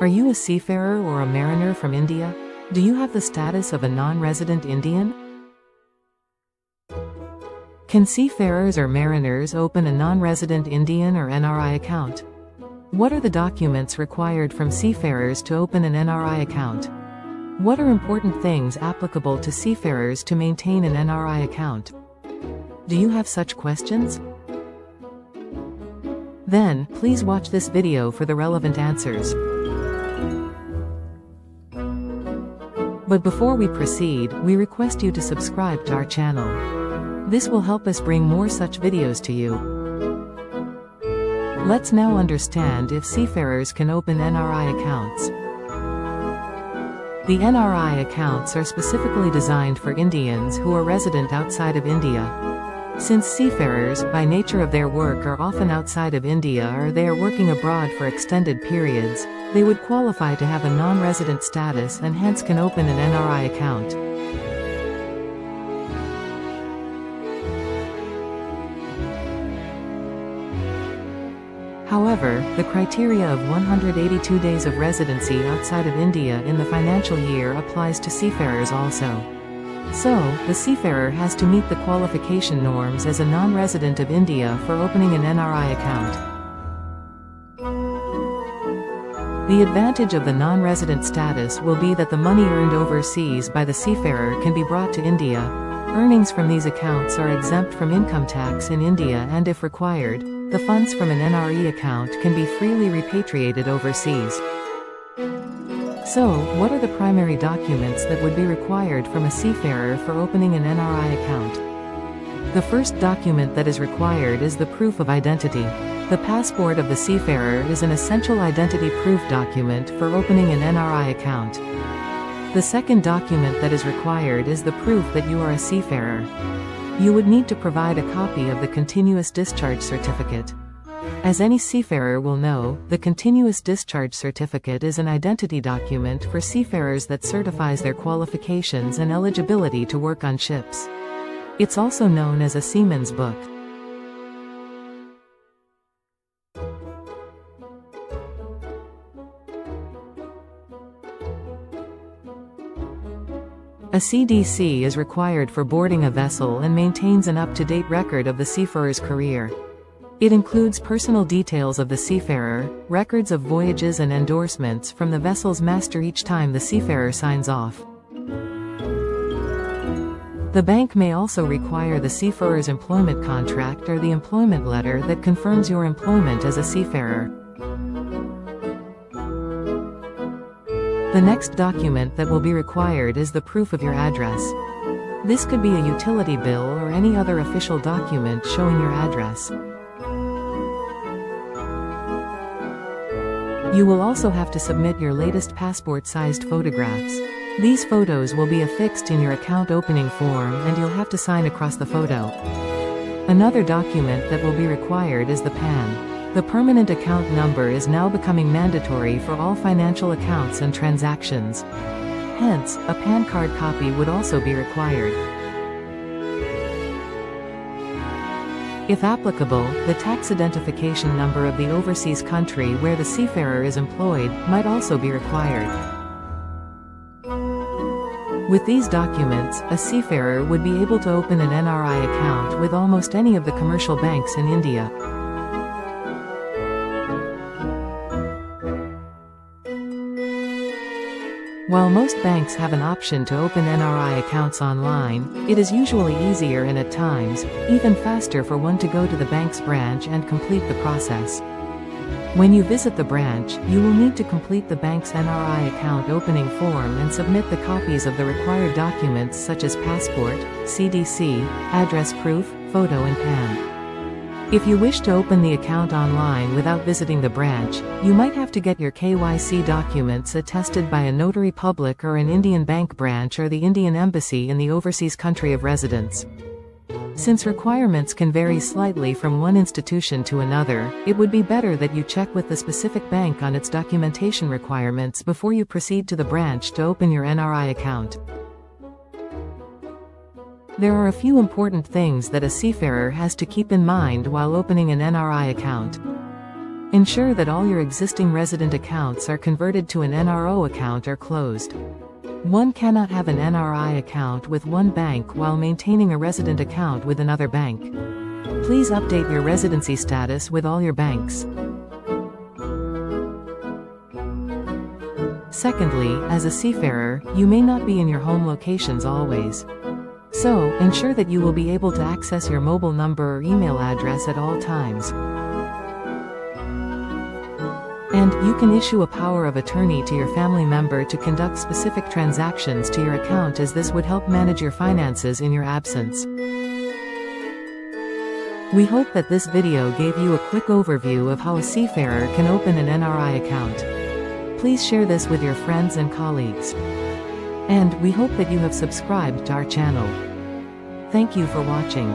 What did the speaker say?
Are you a seafarer or a mariner from India? Do you have the status of a non-resident Indian? Can seafarers or mariners open a non-resident Indian or NRI account? What are the documents required from seafarers to open an NRI account? What are important things applicable to seafarers to maintain an NRI account? Do you have such questions? Then, please watch this video for the relevant answers. But before we proceed, we request you to subscribe to our channel. This will help us bring more such videos to you. Let's now understand if seafarers can open NRI accounts. The NRI accounts are specifically designed for Indians who are resident outside of India. Since seafarers, by nature of their work, are often outside of India or they are working abroad for extended periods, they would qualify to have a non-resident status and hence can open an NRI account. However, the criteria of 182 days of residency outside of India in the financial year applies to seafarers also. So, the seafarer has to meet the qualification norms as a non-resident of India for opening an NRI account. The advantage of the non-resident status will be that the money earned overseas by the seafarer can be brought to India. Earnings from these accounts are exempt from income tax in India, and if required, the funds from an NRE account can be freely repatriated overseas. So, what are the primary documents that would be required from a seafarer for opening an NRI account? The first document that is required is the proof of identity. The passport of the seafarer is an essential identity proof document for opening an NRI account. The second document that is required is the proof that you are a seafarer. You would need to provide a copy of the continuous discharge certificate. As any seafarer will know, the continuous discharge certificate is an identity document for seafarers that certifies their qualifications and eligibility to work on ships. It's also known as a seaman's book. A CDC is required for boarding a vessel and maintains an up-to-date record of the seafarer's career. It includes personal details of the seafarer, records of voyages and endorsements from the vessel's master each time the seafarer signs off. The bank may also require the seafarer's employment contract or the employment letter that confirms your employment as a seafarer. The next document that will be required is the proof of your address. This could be a utility bill or any other official document showing your address. You will also have to submit your latest passport-sized photographs. These photos will be affixed in your account opening form and you'll have to sign across the photo. Another document that will be required is the PAN. The permanent account number is now becoming mandatory for all financial accounts and transactions. Hence, a PAN card copy would also be required. If applicable, the tax identification number of the overseas country where the seafarer is employed might also be required. With these documents, a seafarer would be able to open an NRI account with almost any of the commercial banks in India. While most banks have an option to open NRI accounts online, it is usually easier and at times, even faster for one to go to the bank's branch and complete the process. When you visit the branch, you will need to complete the bank's NRI account opening form and submit the copies of the required documents such as passport, CDC, address proof, photo and PAN. If you wish to open the account online without visiting the branch, you might have to get your KYC documents attested by a notary public or an Indian bank branch or the Indian embassy in the overseas country of residence. Since requirements can vary slightly from one institution to another, it would be better that you check with the specific bank on its documentation requirements before you proceed to the branch to open your NRI account. There are a few important things that a seafarer has to keep in mind while opening an NRI account. Ensure that all your existing resident accounts are converted to an NRO account or closed. One cannot have an NRI account with one bank while maintaining a resident account with another bank. Please update your residency status with all your banks. Secondly, as a seafarer, you may not be in your home locations always. So, ensure that you will be able to access your mobile number or email address at all times. And you can issue a power of attorney to your family member to conduct specific transactions to your account, as this would help manage your finances in your absence. We hope that this video gave you a quick overview of how a seafarer can open an NRI account. Please share this with your friends and colleagues. And we hope that you have subscribed to our channel. Thank you for watching.